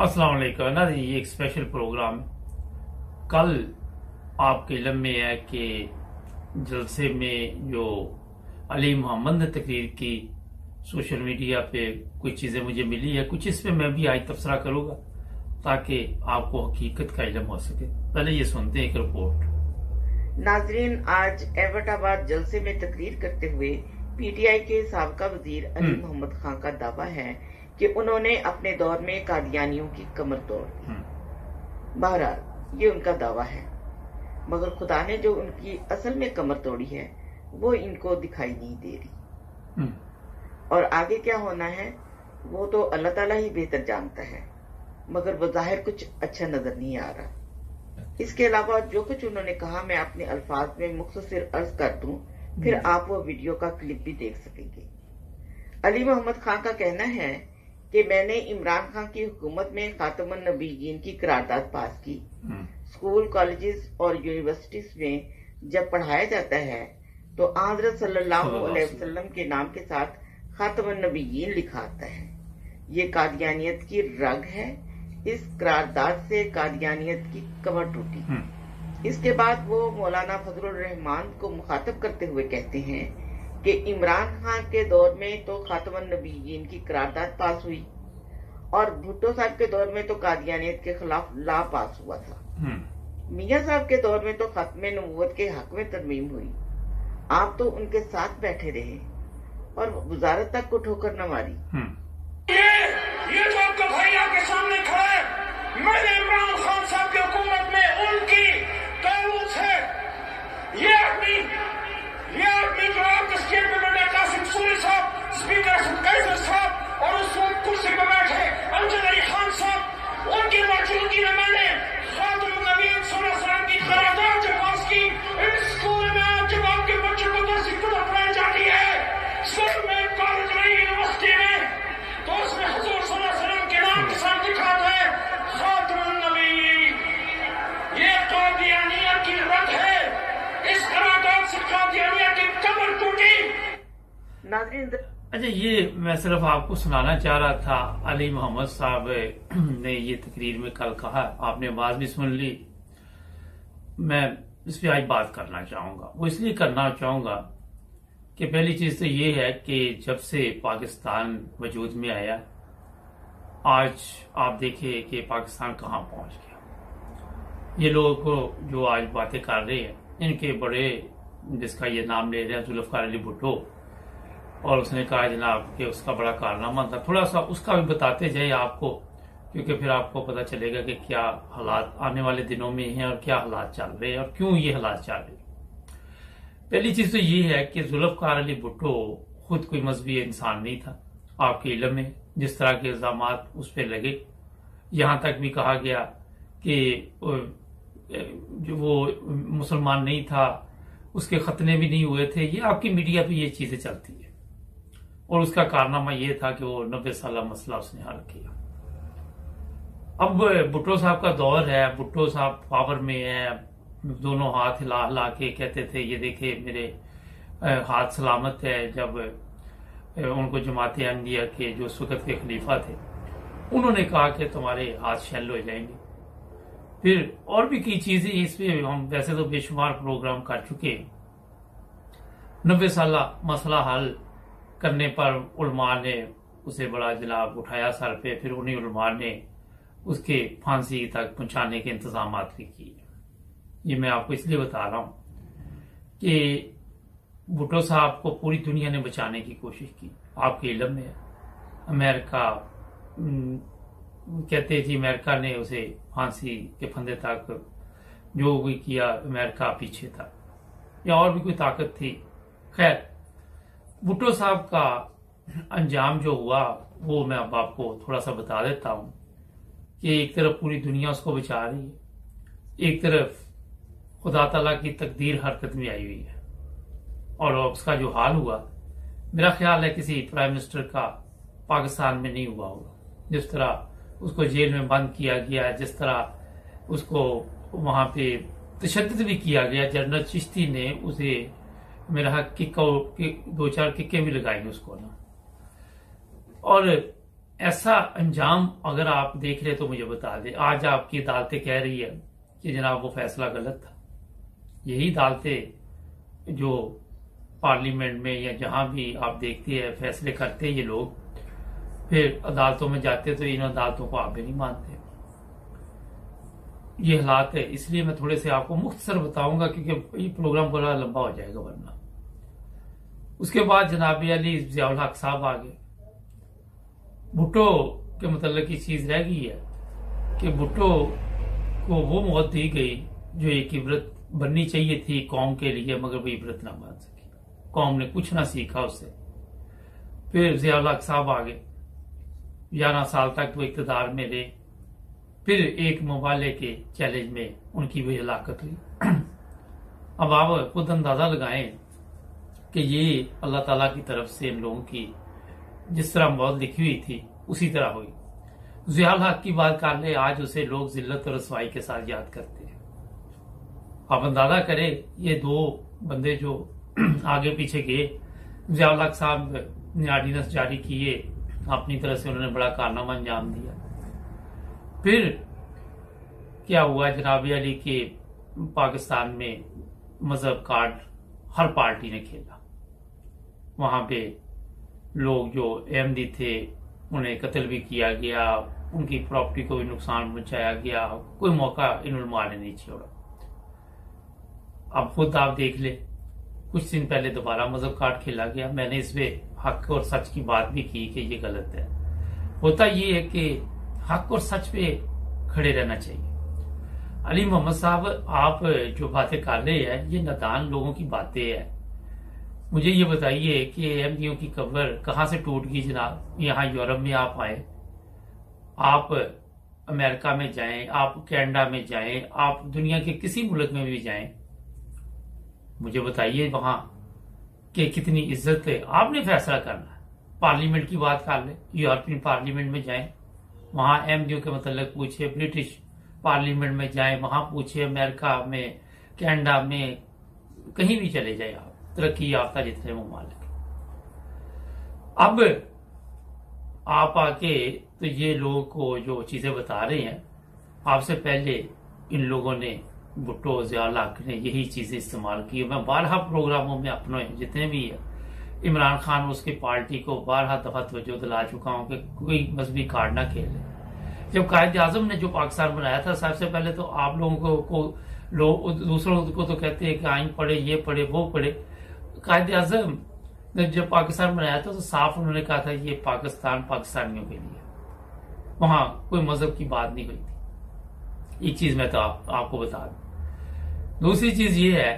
अस्सलाम वालेकुम ना जी। ये एक स्पेशल प्रोग्राम कल आपके इल्म में है कि जलसे में जो अली मोहम्मद ने तकरीर की, सोशल मीडिया पे कुछ चीज़ें मुझे मिली है, कुछ इस पे मैं भी आज तबसरा करूँगा ताकि आपको हकीकत का इल्म हो सके। पहले ये सुनते हैं एक रिपोर्ट। नाजरीन, आज एबटाबाद जलसे में तकरीर करते हुए पीटीआई के साबका वजीर अली मोहम्मद खान का दावा है कि उन्होंने अपने दौर में कादियानियों की कमर तोड़ दी। बहरहाल ये उनका दावा है, मगर खुदा ने जो उनकी असल में कमर तोड़ी है वो इनको दिखाई नहीं दे रही। और आगे क्या होना है वो तो अल्लाह ताला ही बेहतर जानता है, मगर बज़ाहिर कुछ अच्छा नजर नहीं आ रहा। इसके अलावा जो कुछ उन्होंने कहा मैं अपने अल्फाज में मुख्तसर अर्ज कर दूं, फिर आप वो वीडियो का क्लिप भी देख सकेंगे। अली मोहम्मद खान का कहना है कि मैंने इमरान खान की हुकूमत में खातमुन नबीयीन की करारदाद पास की। स्कूल, कॉलेजेस और यूनिवर्सिटीज में जब पढ़ाया जाता है तो हज़रत सल्लल्लाहु अलैहि वसल्लम के नाम के साथ खातमुन नबीयीन लिखा आता है। ये कादियानियत की रग है। इस करारदाद से कादियानियत की कमर टूटी। इसके बाद वो मौलाना फजलुर रहमान को मुखातब करते हुए कहते हैं कि इमरान खान के दौर में तो खातमुन नबीयीन की करारदाद पास हुई और भुट्टो साहब के दौर में तो कादियानियत के खिलाफ लॉ पास हुआ था। मियां साहब के दौर में तो खत्मे नबूवत के हक में तरमीम हुई। आप तो उनके साथ बैठे रहे और वजारत तक को ठोकर न मारी। ये जो आपका भाई आपके सामने खड़ा है, मैंने इमरान खान साहब की हुकूमत में उनकी ताल्लुक से ये आदमी जो आपके स्टेटमेंट में कासिम सूरी साहब, स्पीकर कैसर साहब और उस वक्त कुर्सी पर बैठे अमजद अली खान साहब, उनकी मौजूदगी में मैंने खातमुन नबीयीन सल्लल्लाहु अलैहि वसल्लम की करारदाद जब पास की। इस स्कूल में आज जब आपके बच्चों को दर्स कुतुब पढ़ाई जाती है, सिर्फ में कॉलेज में, यूनिवर्सिटी में, तो उसमें हुजूर सल्लल्लाहु अलैहि वसल्लम के नाम के साथ लिखा है खातमुन नबीयीन। ये कादियानियत की रग है। इस करारदाद से कादियानियत की कमर टूटी। नाज़रीन, अच्छा, ये मैं सिर्फ आपको सुनाना चाह रहा था। अली मोहम्मद साहब ने ये तकरीर में कल कहा, आपने आवाज भी सुन ली। मैं इस पर आज बात करना चाहूंगा। वो इसलिए करना चाहूंगा कि पहली चीज तो ये है कि जब से पाकिस्तान वजूद में आया, आज आप देखिए कि पाकिस्तान कहाँ पहुंच गया। ये लोग जो आज बातें कर रहे हैं, इनके बड़े, जिसका ये नाम ले रहे हैं जुल्फकार अली भुट्टो, और उसने कहा जनाब कि उसका बड़ा कारनामा था। थोड़ा सा उसका भी बताते जाए आपको, क्योंकि फिर आपको पता चलेगा कि क्या हालात आने वाले दिनों में हैं और क्या हालात चल रहे हैं और क्यों ये हालात चल रहे हैं। पहली चीज तो ये है कि जुल्फकार अली भुट्टो खुद कोई मजहबी इंसान नहीं था। आपके इल्म में जिस तरह के इल्जाम उस पर लगे, यहां तक भी कहा गया कि जो वो मुसलमान नहीं था, उसके खतने भी नहीं हुए थे। ये आपकी मीडिया पे ये चीजें चलती है, और उसका कारनामा ये था कि वो 90 साल मसला उसने हल किया। अब भुट्टो साहब का दौर है, भुट्टो साहब पावर में है, दोनों हाथ हिला हिला के कहते थे ये देखे मेरे हाथ सलामत है। जब उनको जमात अहमदिया के जो उस वक्त के खलीफा थे, उन्होंने कहा कि तुम्हारे हाथ शैल हो जाएंगे। फिर और भी कई चीजें इस पे हम वैसे तो बेशुमार प्रोग्राम कर चुके। 90 साल मसला हल करने पर उलमा ने उसे बड़ा जनाब उठाया सर पे, फिर उन्हीं उलमा ने उसके फांसी तक पहुंचाने के इंतजाम भी किए। ये मैं आपको इसलिए बता रहा हूं कि भुट्टो साहब को पूरी दुनिया ने बचाने की कोशिश की। आपके इल्म में अमेरिका कहते थे, अमेरिका ने उसे फांसी के फंदे तक जो भी किया, अमेरिका पीछे था, या और भी कोई ताकत थी। खैर, भुट्टो साहब का अंजाम जो हुआ वो मैं अब आपको थोड़ा सा बता देता हूं कि एक तरफ पूरी दुनिया उसको बचा रही है, एक तरफ खुदा ताला की तकदीर हरकत में आई हुई है। और उसका जो हाल हुआ, मेरा ख्याल है किसी प्राइम मिनिस्टर का पाकिस्तान में नहीं हुआ होगा। जिस तरह उसको जेल में बंद किया गया, जिस तरह उसको वहां पे तशद्दुद भी किया गया। जनरल चिश्ती ने उसे मेरा 2-4 किक्कें भी लगाई उसको ना। और ऐसा अंजाम अगर आप देख रहे तो मुझे बता दें। आज आपकी अदालतें कह रही है कि जनाब वो फैसला गलत था। यही अदालतें जो पार्लियामेंट में या जहां भी आप देखते हैं फैसले करते हैं ये लोग, फिर अदालतों में जाते तो इन अदालतों को आप भी नहीं मानते। ये हालात है, इसलिए मैं थोड़े से आपको मुख्तसर बताऊंगा क्योंकि ये प्रोग्राम बड़ा लंबा हो जाएगा वरना। उसके बाद जनाब अली ज़ियाउल हक साहब आ गए। भुट्टो के मतलब की चीज रह गई है कि भुट्टो को वो मौत दी गई जो एक इबरत बननी चाहिए थी कौम के लिए, मगर वो इबरत ना बन सकी। कौम ने कुछ ना सीखा उससे। फिर ज़ियाउल हक साहब आ गए, 11 साल तक वो इक़्तिदार में रहे। फिर एक मवाले के चैलेंज में उनकी भी हलाकत हुई। अब आप खुद अंदाजा लगाएं कि ये अल्लाह ताला की तरफ से इन लोगों की जिस तरह मौत लिखी हुई थी उसी तरह हुई। ज़ियाउल हक की बात कर ले, आज उसे लोग जिल्लत और रसवाई के साथ याद करते हैं। आप अंदाजा करें ये दो बंदे जो आगे पीछे गए, ज़ियाउल हक साहब ने ऑर्डिनेंस जारी किए, अपनी तरह से उन्होंने बड़ा कारनामा अंजाम दिया। फिर क्या हुआ जनाब अली के पाकिस्तान में मजहब कार्ड हर पार्टी ने खेला। वहां पे लोग जो अहमदी थे उन्हें कत्ल भी किया गया, उनकी प्रॉपर्टी को भी नुकसान पहुंचाया गया, कोई मौका इन उलमा ने नहीं छोड़ा। अब खुद आप देख ले, कुछ दिन पहले दोबारा मजहब कार्ड खेला गया। मैंने इसमें हक और सच की बात भी की कि ये गलत है। होता ये है कि हक और सच पे खड़े रहना चाहिए। अली मोहम्मद साहब, आप जो बातें कर रहे हैं ये नादान लोगों की बातें हैं। मुझे ये बताइए कि अहमदियों की कब्र कहां से टूट गई जनाब? यहाँ यूरोप में आप आए, आप अमेरिका में जाएं, आप कनाडा में जाएं, आप दुनिया के किसी मुल्क में भी जाएं, मुझे बताइए वहां कि कितनी इज्जत है। आपने फैसला करना है। पार्लियामेंट की बात कर ले, यूरोपियन पार्लियामेंट में जाएं, वहां अहमदियों के मतलब पूछे। ब्रिटिश पार्लियामेंट में जाएं, वहां पूछे। अमेरिका में, कनाडा में, कहीं भी चले जाए आप, तरक्की याफ्ता जितने ममालिक। अब आप आके तो ये लोगों को जो चीजें बता रहे हैं, आपसे पहले इन लोगों ने, भुट्टो, ज़ियाउल हक ने यही चीजें इस्तेमाल की। मैं 12 प्रोग्रामों में अपने जितने भी है इमरान खान और उसकी पार्टी को 12 दफा तवज्जो दिला चुका हूं कि कोई मजहबी कार्ड ना खेले। जब कायद आजम ने जो पाकिस्तान बनाया था, सबसे पहले तो आप लोगों को लोग दूसरों को तो कहते हैं कि आइन पढ़े, ये पढ़े, वो पढ़े। कायद आजम ने जब पाकिस्तान बनाया था तो साफ उन्होंने कहा था ये पाकिस्तान पाकिस्तानियों के लिए, वहां कोई मजहब की बात नहीं हुई थी। एक चीज मैं तो आपको बता दूं। दूसरी चीज ये है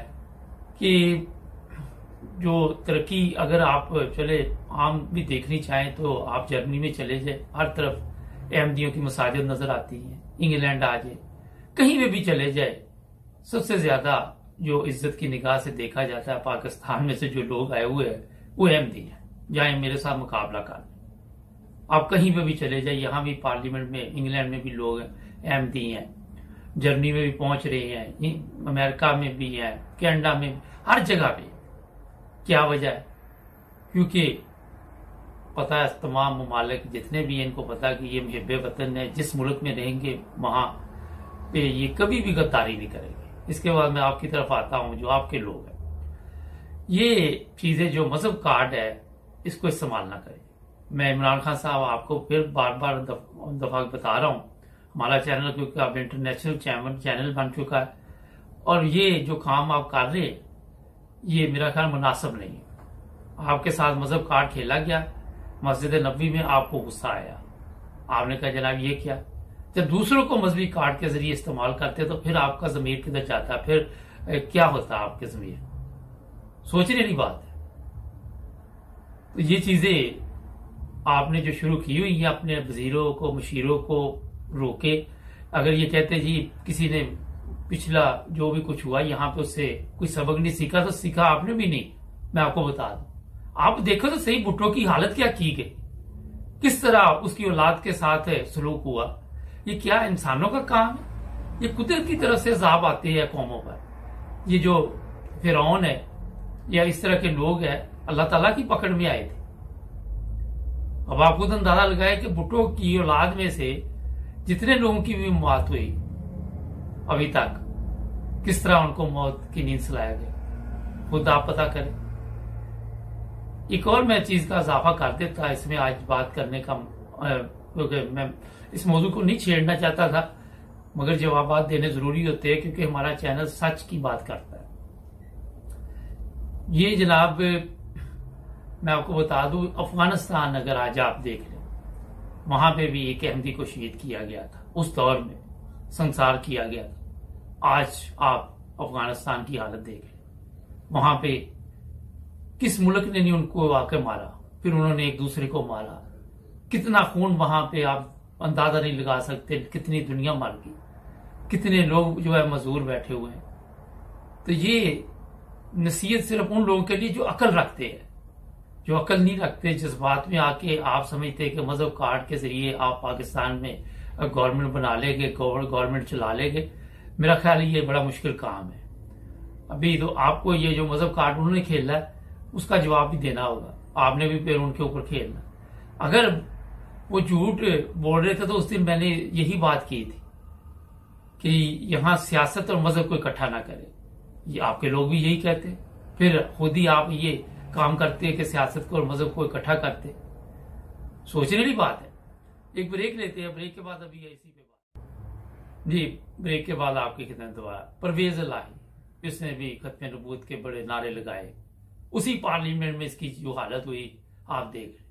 कि जो तरक्की अगर आप चले आम भी देखनी चाहें तो आप जर्मनी में चले जाए, हर तरफ अहमदियों की मसाजिद नजर आती हैं। इंग्लैंड आ जाए, कहीं में भी चले जाए, सबसे ज्यादा जो इज्जत की निगाह से देखा जाता है पाकिस्तान में से जो लोग आए हुए हैं वो अहमदी हैं। जाए मेरे साथ मुकाबला कर, आप कहीं पे भी चले जाए, यहां भी पार्लियामेंट में, इंग्लैंड में भी लोग अहमदी हैं, जर्मनी में भी पहुंच रहे हैं, अमेरिका में भी हैं, कनाडा में, हर जगह पे। क्या वजह है? क्योंकि पता है तमाम ममालिक जितने भी हैं इनको पता कि ये मुहब्बे वतन है, जिस मुल्क में रहेंगे वहां पे ये कभी भी गद्दारी नहीं करेंगे। इसके बाद मैं आपकी तरफ आता हूं, जो आपके लोग हैं, ये चीजें जो मजहब कार्ड है इसको इस्तेमाल ना करें। मैं इमरान खान साहब आपको फिर बार बार दफा बता रहा हूं, हमारा चैनल क्योंकि अब इंटरनेशनल चैनल बन चुका है और ये जो काम आप कर रहे हैं ये मेरा ख्याल मुनासिब नहीं है। आपके साथ मजहब कार्ड खेला गया, मस्जिद नबी में आपको गुस्सा आया, आपने कहा जनाब ये क्या। जब दूसरों को मजहबी कार्ड के जरिए इस्तेमाल करते तो फिर आपका जमीर किधर जाता, फिर क्या होता आपके जमीर? सोचने की बात है। तो ये चीजें आपने जो शुरू की हुई है, अपने वजीरों को, मशीरों को रोके। अगर ये कहते जी किसी ने पिछला जो भी कुछ हुआ यहाँ पे उससे कोई सबक नहीं सीखा, तो सीखा आपने भी नहीं। मैं आपको बता दूं, आप देखो तो सही भुट्टो की हालत क्या की गई, किस तरह उसकी औलाद के साथ सलूक हुआ। ये क्या इंसानों का काम है? ये कुदरत की तरफ से अज़ाब आते हैं कौमों पर। ये जो फिरौन है या इस तरह के लोग हैं, अल्लाह ताला की पकड़ में आए थे। अब आप खुद अंदाजा लगाए कि भुट्टो की औलाद में से जितने लोगों की भी मौत हुई अभी तक, किस तरह उनको मौत की नींद सुलाया गया, खुद आप पता करें। एक और मैं चीज का इजाफा कर देता इसमें आज बात करने का, क्योंकि मैं इस मौजू को नहीं छेड़ना चाहता था, मगर जवाब देने जरूरी होते हैं क्योंकि हमारा चैनल सच की बात करता है। ये जनाब मैं आपको बता दूं, अफगानिस्तान अगर आज आप देख लें, वहां पे भी एक अहमदी को शहीद किया गया था, उस दौर में संसार किया गया था। आज आप अफगानिस्तान की हालत देख लें, वहां पे किस मुल्क ने नहीं उनको आके मारा, फिर उन्होंने एक दूसरे को मारा, कितना खून वहां पे आप अंदाजा नहीं लगा सकते, कितनी दुनिया मर गई, कितने लोग जो है मजदूर बैठे हुए हैं। तो ये नसीहत सिर्फ उन लोगों के लिए जो अकल रखते हैं, जो अकल नहीं रखते, जिस बात में आके आप समझते हैं कि मजहब कार्ड के जरिए आप पाकिस्तान में गवर्नमेंट बना लेंगे, गवर्नमेंट चला लेंगे। मेरा ख्याल है ये बड़ा मुश्किल काम है। अभी तो आपको ये जो मजहब कार्ड उन्होंने खेला है उसका जवाब भी देना होगा, आपने भी फिर उनके ऊपर खेलना। अगर वो झूठ बोल रहे थे तो उस दिन मैंने यही बात की थी कि यहां सियासत और मजहब को इकट्ठा ना करें। ये आपके लोग भी यही कहते हैं, फिर खुद ही आप ये काम करते हैं कि सियासत को और मजहब को इकट्ठा करते। सोचने वाली बात है। एक ब्रेक लेते हैं, ब्रेक के बाद अभी इसी पे बात जी। ब्रेक के बाद आपकी खिदमत दोबारा परवेज इलाही, इसने भी खत्म नबूवत के बड़े नारे लगाए, उसी पार्लियामेंट में इसकी जो हालत हुई आप देख रहे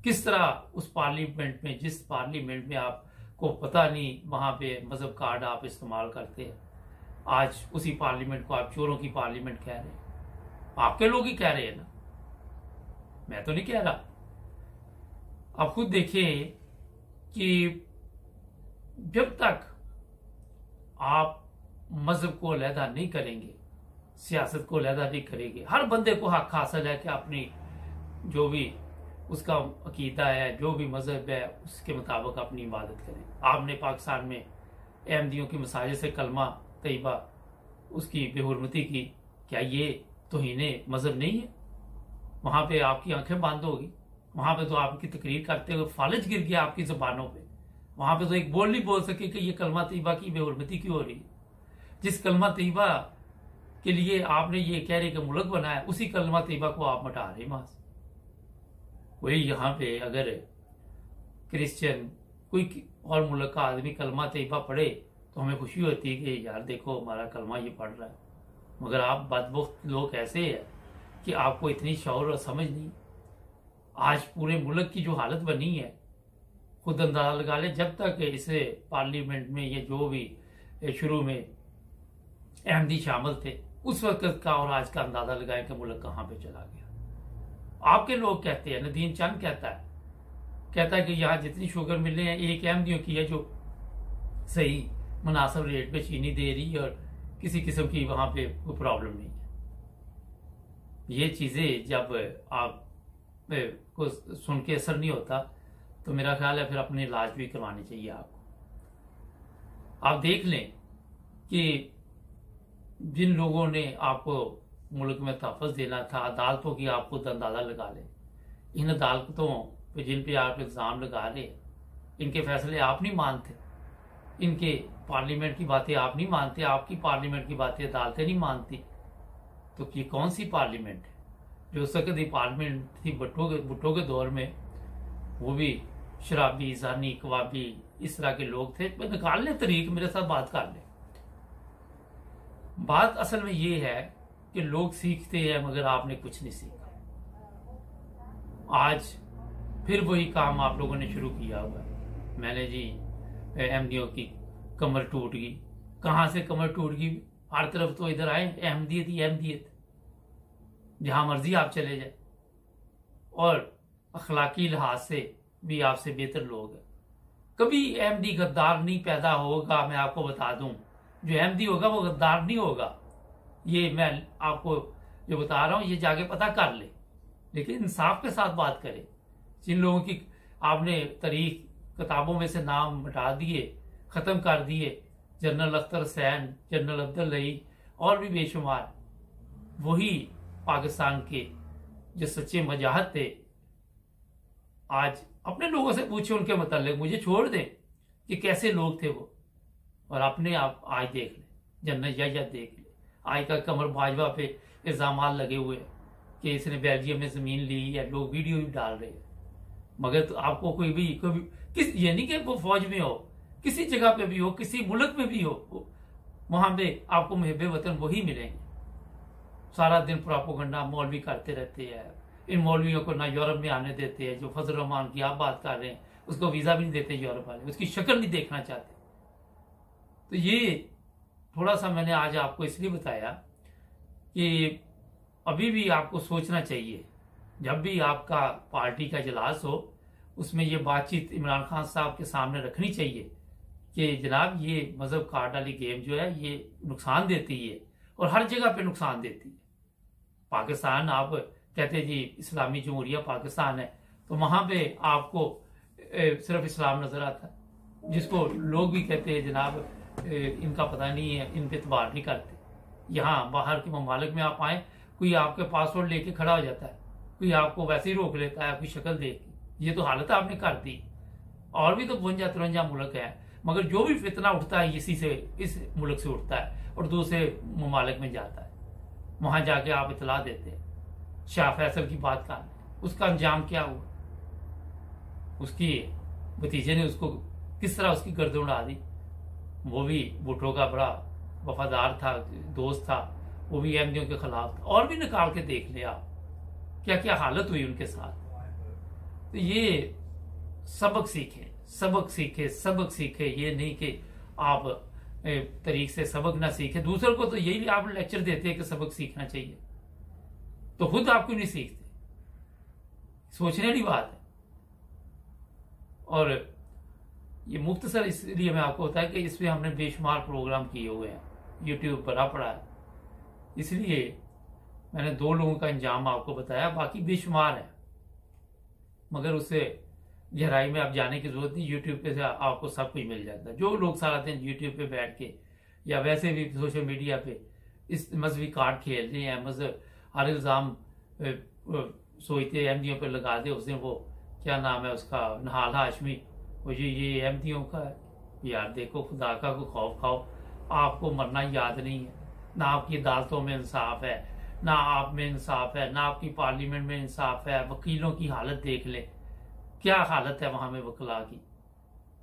किस तरह उस पार्लियामेंट में, जिस पार्लियामेंट में आपको पता नहीं वहां पे मजहब कार्ड आप इस्तेमाल करते हैं, आज उसी पार्लियामेंट को आप चोरों की पार्लियामेंट कह रहे हैं। आपके लोग ही कह रहे हैं ना, मैं तो नहीं कह रहा। आप खुद देखिए कि जब तक आप मजहब को अलहदा नहीं करेंगे, सियासत को अलहदा नहीं करेंगे, हर बंदे को हक हासिल है कि अपनी जो भी उसका अकीदा है, जो भी मजहब है, उसके मुताबिक अपनी इबादत करें। आपने पाकिस्तान में अहमदियों की मसाजिद से कलमा तैयबा उसकी बेहुरमती की, क्या ये तौहीने मजहब नहीं है? वहां पे आपकी आंखें बंद होगी, वहां पे तो आपकी तकरीर करते हुए फालिज गिर गया आपकी जुबानों पे। वहां पे तो एक बोल नहीं बोल सके कि ये कलमा तैयबा की बेहुरमती क्यों हो रही है। जिस कलमा तैयबा के लिए आपने ये कह रहे कि मुल्क बनाया, उसी कलमा तैयबा को आप मटा रहे वहां से। वही यहाँ पे अगर क्रिश्चियन कोई और मुल्क का आदमी कलमा तैयबा पढ़े तो हमें खुशी होती है कि यार देखो हमारा कलमा ये पढ़ रहा है। मगर आप बदबख्त लोग ऐसे हैं कि आपको इतनी शौर और समझ नहीं। आज पूरे मुल्क की जो हालत बनी है, खुद अंदाजा लगा ले, जब तक इसे पार्लियामेंट में ये जो भी शुरू में अहमदी शामिल थे उस वक्त का और आज का अंदाजा लगाए कि मुल्क कहां पे चला गया। आपके लोग कहते हैं, नदीम चंद कहता है कि यहाँ जितनी शुगर मिले हैं एक अहमदियों की है जो सही मुनासिब रेट पे चीनी दे रही है और किसी किस्म की वहां पे कोई प्रॉब्लम नहीं है। ये चीजें जब आप को सुन के असर नहीं होता तो मेरा ख्याल है फिर अपने इलाज भी करवानी चाहिए आपको। आप देख लें कि जिन लोगों ने आपको मुल्क में तहफ़्फ़ुज़ देना था, अदालतों की आप खुद अंदाजा लगा लें। इन अदालतों पे जिन पे आप इल्ज़ाम लगा रहे, इनके फैसले आप नहीं मानते, इनके पार्लियामेंट की बातें आप नहीं मानते, आपकी पार्लियामेंट की बातें अदालतें नहीं मानती, तो ये कौन सी पार्लियामेंट है? जो उस वक्त पार्लियामेंट थी भुट्टो के दौर में, वो भी शराबी, जानी, कवाबी, इस तरह के लोग थे। निकाल लें तरीक, मेरे साथ बात कर लें। बात असल में ये है कि लोग सीखते हैं मगर आपने कुछ नहीं सीखा। आज फिर वही काम आप लोगों ने शुरू किया हुआ है। मैंने जी अहमदियों की कमर टूट गई, कहां से कमर टूट गई? हर तरफ तो इधर आए अहमदियत ही अहमदियत, जहां मर्जी आप चले जाए, और अखलाकी लिहाज से भी आपसे बेहतर लोग हैं। कभी अहमदी गद्दार नहीं पैदा होगा, मैं आपको बता दूं। जो अहमदी होगा वो गद्दार नहीं होगा, ये मैं आपको जो बता रहा हूं ये जाके पता कर ले। लेकिन इंसाफ के साथ बात करें। जिन लोगों की आपने तारीख किताबों में से नाम मिटा दिए, खत्म कर दिए, जनरल अख्तर सैन, जनरल अब्दुल लई और भी बेशुमार, वही पाकिस्तान के जो सच्चे मुजाहिद थे आज अपने लोगों से पूछे उनके मतलब, मुझे छोड़ दें कि कैसे लोग थे वो, और अपने आप आज देख ले, जन्नत या देख ले। आज का कमर भाजपा पे इल्जाम लगे हुए हैं कि इसने बेल्जियम में जमीन ली है, लोग वीडियो भी डाल रहे हैं। मगर तो आपको कोई भी किस, ये नहीं कि वो फौज में हो, किसी जगह पे भी हो, किसी मुल्क में भी हो, वहां पे आपको मुहिब्बे वतन वही मिलेंगे। सारा दिन प्रोपेगेंडा मौलवी करते रहते हैं। इन मौलवियों को ना यूरोप में आने देते हैं। जो फजल रहमान की आप बात कर रहे हैं, उसको वीजा भी नहीं देते यूरोप वाले, उसकी शक्ल नहीं देखना चाहते। तो ये थोड़ा सा मैंने आज आपको इसलिए बताया कि अभी भी आपको सोचना चाहिए, जब भी आपका पार्टी का इजलास हो उसमें ये बातचीत इमरान खान साहब के सामने रखनी चाहिए कि जनाब ये मजहब कार्ड वाली गेम जो है ये नुकसान देती है, और हर जगह पे नुकसान देती है। पाकिस्तान, आप कहते हैं जी इस्लामी जमहूरिया पाकिस्तान है, तो वहां पे आपको सिर्फ इस्लाम नजर आता है, जिसको लोग भी कहते हैं जनाब इनका पता नहीं है, इन पे एतबार नहीं करते। यहाँ बाहर के ममालिक में आप आए, कोई आपके पासपोर्ट लेके खड़ा हो जाता है, कोई आपको वैसे ही रोक लेता है, कोई शक्ल देख के। ये तो हालत आपने कर दी। और भी तो 52-53 मुल्क है, मगर जो भी फितना उठता है इसी से, इस मुल्क से उठता है और दूसरे ममालिक में जाता है। वहां जाके आप इतला देते हैं। शाह फैसल की बात कर, उसका अंजाम क्या हुआ? उसकी भतीजे ने उसको किस तरह उसकी गर्दन उड़ा दी। वो भी भुट्टो का बड़ा वफादार था, दोस्त था, वो भी अहमदियों के खिलाफ था। और भी निकाल के देख ले आप क्या क्या हालत हुई उनके साथ। तो ये सबक सीखे, सबक सीखे, सबक सीखे। ये नहीं कि आप तरीक से सबक ना सीखे। दूसरों को तो यही आप लेक्चर देते हैं कि सबक सीखना चाहिए, तो खुद आप क्यों नहीं सीखते? सोचने वाली बात है। और ये मुख्तसर इसलिए मैं आपको बताया कि इसमें हमने बेशुमार प्रोग्राम किए हुए हैं, यूट्यूब भरा पड़ा है, इसलिए मैंने 2 लोगों का अंजाम आपको बताया, बाकी बेशुमार है। मगर उससे गहराई में आप जाने की जरूरत नहीं, यूट्यूब पे से आपको सब कुछ मिल जाता है। जो लोग सारा दिन यूट्यूब पे बैठ के या वैसे भी सोशल मीडिया पे इस मजहबी कार्ड खेल रहे हैं, मजहब हर इल्जाम सोचते अहमदियों पे लगा दे। उस दिन वो क्या नाम है उसका, नहाल हाशमी, वो ये अहमदियों का है। यार देखो, खुदा का को खौफ खाओ, आपको मरना याद नहीं है। ना आपकी अदालतों में इंसाफ है, ना आप में इंसाफ है, ना आपकी पार्लियामेंट में इंसाफ है। वकीलों की हालत देख ले, क्या हालत है वहां में वकला की।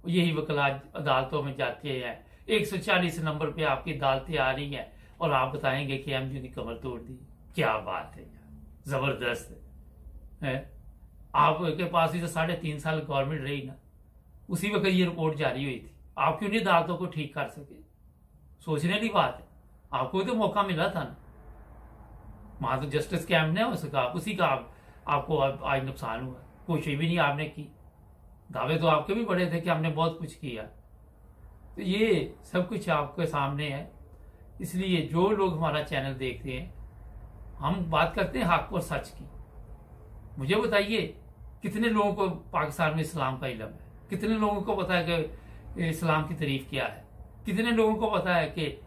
यही वकला अदालतों में जाते हैं, 140 नंबर पे आपकी अदालतें आ रही हैं और आप बताएंगे कि अहमदियों की कमर तोड़ दी। क्या बात है यार, जबरदस्त है। आपके पास ही तो 3.5 साल गवर्नमेंट रही ना, उसी वक्त ये रिपोर्ट जारी हुई थी। आप क्यों नहीं अदालतों को ठीक कर सके? सोचने की बात है। आपको तो मौका मिला था ना, वहां तो जस्टिस कैंप ने उसका उसी का आपको आज नुकसान हुआ। कोशिश भी नहीं आपने की, दावे तो आपके भी बड़े थे कि हमने बहुत कुछ किया। तो ये सब कुछ आपके सामने है। इसलिए जो लोग हमारा चैनल देखते हैं, हम बात करते हैं हक और सच की। मुझे बताइए कितने लोगों को पाकिस्तान में इस्लाम का इल्म है? कितने लोगों को पता है कि इस्लाम की तारीफ क्या है? कितने लोगों को पता है कि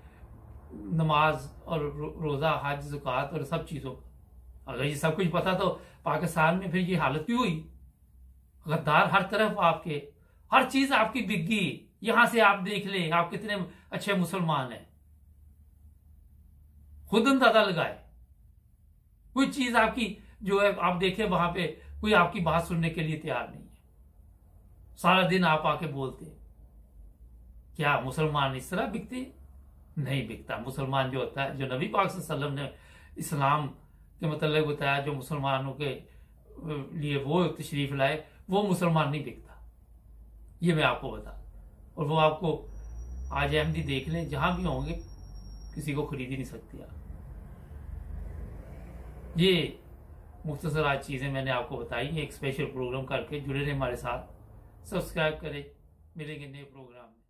नमाज और रोजा, हज, ज़कात और सब चीजों? अगर ये सब कुछ पता तो पाकिस्तान में फिर ये हालत क्यों हुई? गद्दार हर तरफ आपके, हर चीज आपकी बिक गई। यहां से आप देख लें आप कितने अच्छे मुसलमान हैं, खुद अंदाजा लगाए। कोई चीज आपकी जो है आप देखें वहां पे कोई आपकी बात सुनने के लिए तैयार नहीं है। सारा दिन आप आके बोलते हैं। क्या मुसलमान इस तरह बिकते? नहीं बिकता। मुसलमान जो होता है, जो नबी पाक सल्लल्लाहु अलैहि वसल्लम ने इस्लाम के मतलब बताया, जो मुसलमानों के लिए वो तशरीफ लाए, वो मुसलमान नहीं बिकता। ये मैं आपको बता, और वो आपको आज अहमदी देख लें, जहां भी होंगे किसी को खरीद ही नहीं सकती आप। ये मुख्तसर आज चीजें मैंने आपको बताई। एक स्पेशल प्रोग्राम करके जुड़े रहे हमारे साथ, सब्सक्राइब करें। मिलेंगे नए प्रोग्राम में।